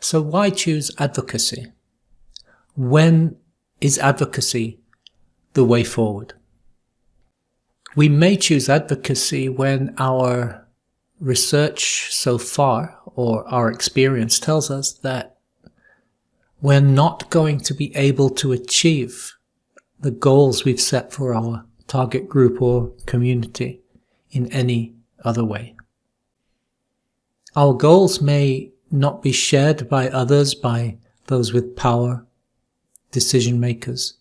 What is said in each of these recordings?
So why choose advocacy? When is advocacy the way forward? We may choose advocacy when our research so far, or our experience, tells us that we're not going to be able to achieve the goals we've set for our target group or community in any other way. Our goals may not be shared by others, by those with power, decision makers,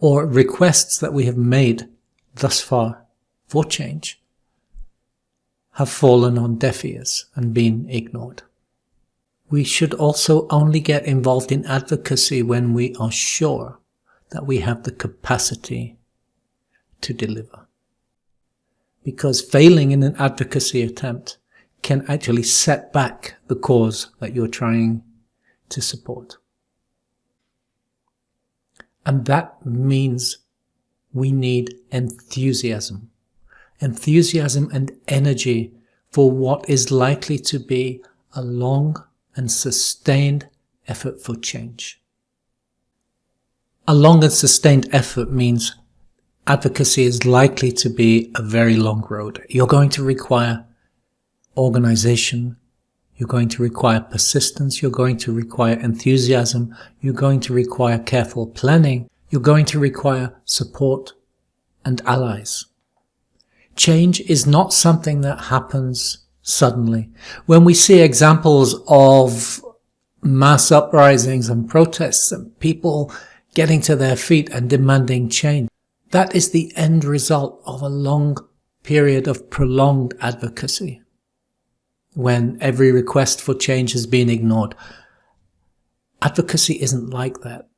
or requests that we have made thus far for change have fallen on deaf ears and been ignored. We should also only get involved in advocacy when we are sure that we have the capacity to deliver. Because failing in an advocacy attempt can actually set back the cause that you're trying to support. And that means we need enthusiasm and energy for what is likely to be a long and sustained effort for change. A long and sustained effort means advocacy is likely to be a very long road. You're going to require organization, you're going to require persistence, you're going to require enthusiasm, you're going to require careful planning, you're going to require support and allies. Change is not something that happens suddenly. When we see examples of mass uprisings and protests and people getting to their feet and demanding change, that is the end result of a long period of prolonged advocacy, when every request for change has been ignored. Advocacy isn't like that.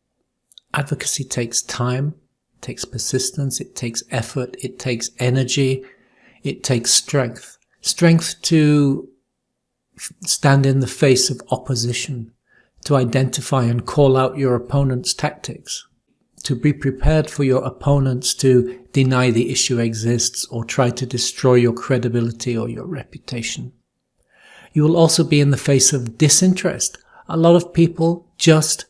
Advocacy takes time, it takes persistence, it takes effort, it takes energy, it takes strength. Strength to stand in the face of opposition, to identify and call out your opponent's tactics, to be prepared for your opponents to deny the issue exists or try to destroy your credibility or your reputation. You will also be in the face of disinterest. A lot of people just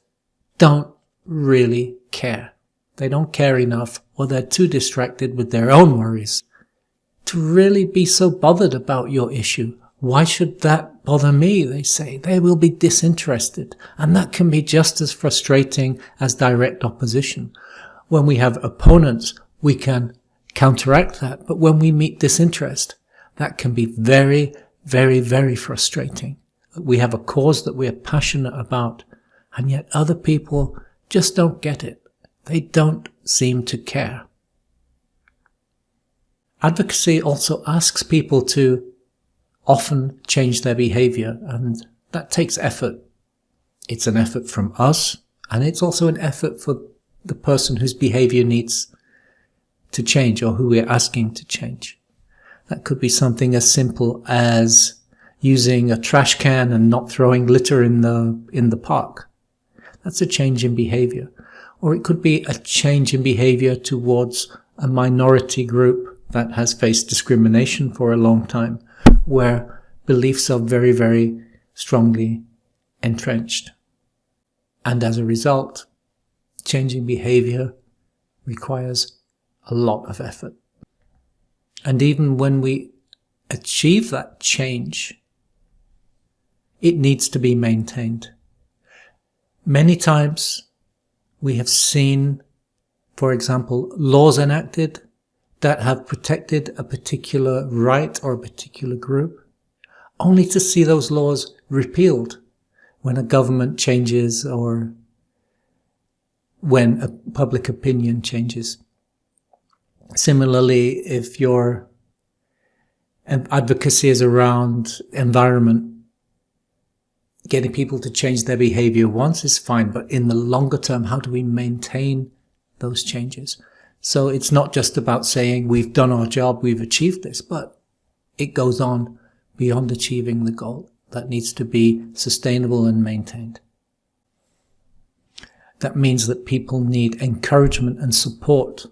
don't really care. They don't care enough, or they're too distracted with their own worries to really be so bothered about your issue. Why should that bother me? They say. They will be disinterested. And that can be just as frustrating as direct opposition. When we have opponents, we can counteract that. But when we meet disinterest, that can be very, very, very frustrating. We have a cause that we are passionate about, and yet other people just don't get it. They don't seem to care. Advocacy also asks people to often change their behavior, and that takes effort. It's an effort from us, and it's also an effort for the person whose behavior needs to change or who we're asking to change. That could be something as simple as using a trash can and not throwing litter in the park. That's a change in behavior. Or it could be a change in behavior towards a minority group that has faced discrimination for a long time, where beliefs are very, very strongly entrenched. And as a result, changing behavior requires a lot of effort. And even when we achieve that change, it needs to be maintained. Many times we have seen, for example, laws enacted that have protected a particular right or a particular group, only to see those laws repealed when a government changes or when a public opinion changes. Similarly, if your advocacy is around environment, getting people to change their behavior once is fine, but in the longer term, how do we maintain those changes? So it's not just about saying we've done our job, we've achieved this, but it goes on beyond achieving the goal. That needs to be sustainable and maintained. That means that people need encouragement and support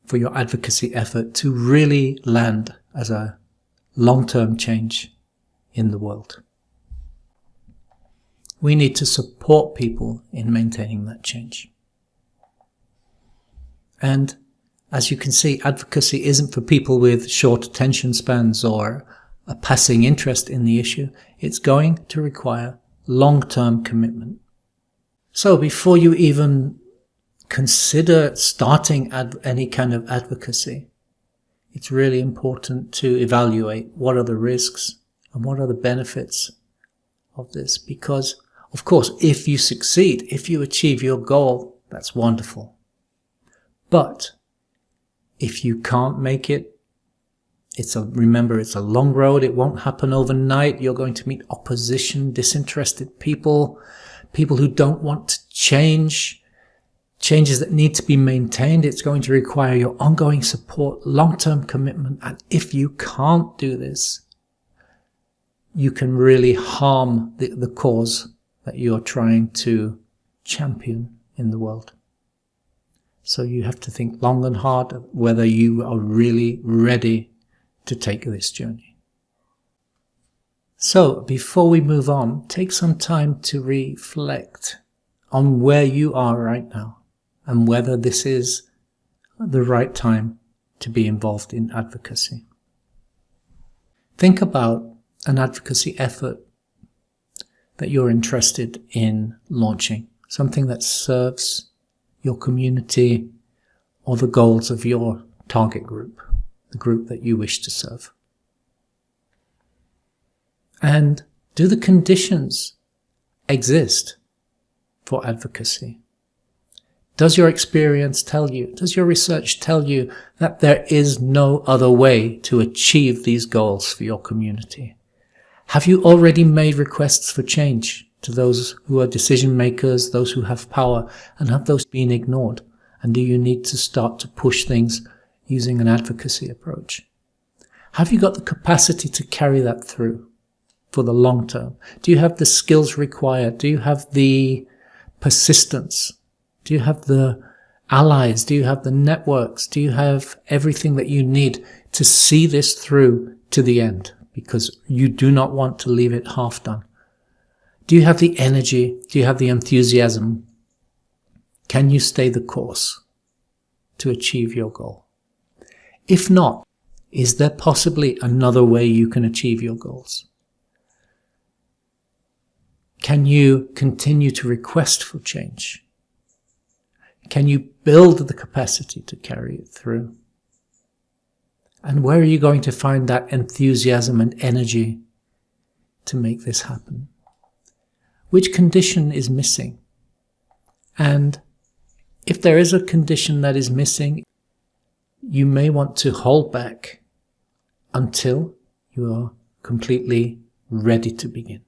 for your advocacy effort to really land as a long-term change in the world. We need to support people in maintaining that change. And as you can see, advocacy isn't for people with short attention spans or a passing interest in the issue. It's going to require long-term commitment. So before you even consider starting any kind of advocacy, it's really important to evaluate what are the risks and what are the benefits of this. Because, of course, if you succeed, if you achieve your goal, that's wonderful. But if you can't make it, remember, it's a long road. It won't happen overnight. You're going to meet opposition, disinterested people who don't want to change, changes that need to be maintained. It's going to require your ongoing support, long-term commitment. And if you can't do this, you can really harm the cause that you're trying to champion in the world. So you have to think long and hard whether you are really ready to take this journey. So before we move on, take some time to reflect on where you are right now and whether this is the right time to be involved in advocacy. Think about an advocacy effort that you're interested in launching, something that serves your community or the goals of your target group, the group that you wish to serve. And do the conditions exist for advocacy? Does your experience tell you, does your research tell you that there is no other way to achieve these goals for your community? Have you already made requests for change to those who are decision makers, those who have power, and have those been ignored? And do you need to start to push things using an advocacy approach? Have you got the capacity to carry that through for the long term? Do you have the skills required? Do you have the persistence? Do you have the allies? Do you have the networks? Do you have everything that you need to see this through to the end? Because you do not want to leave it half done. Do you have the energy? Do you have the enthusiasm? Can you stay the course to achieve your goal? If not, is there possibly another way you can achieve your goals? Can you continue to request for change? Can you build the capacity to carry it through? And where are you going to find that enthusiasm and energy to make this happen? Which condition is missing? And if there is a condition that is missing, you may want to hold back until you are completely ready to begin.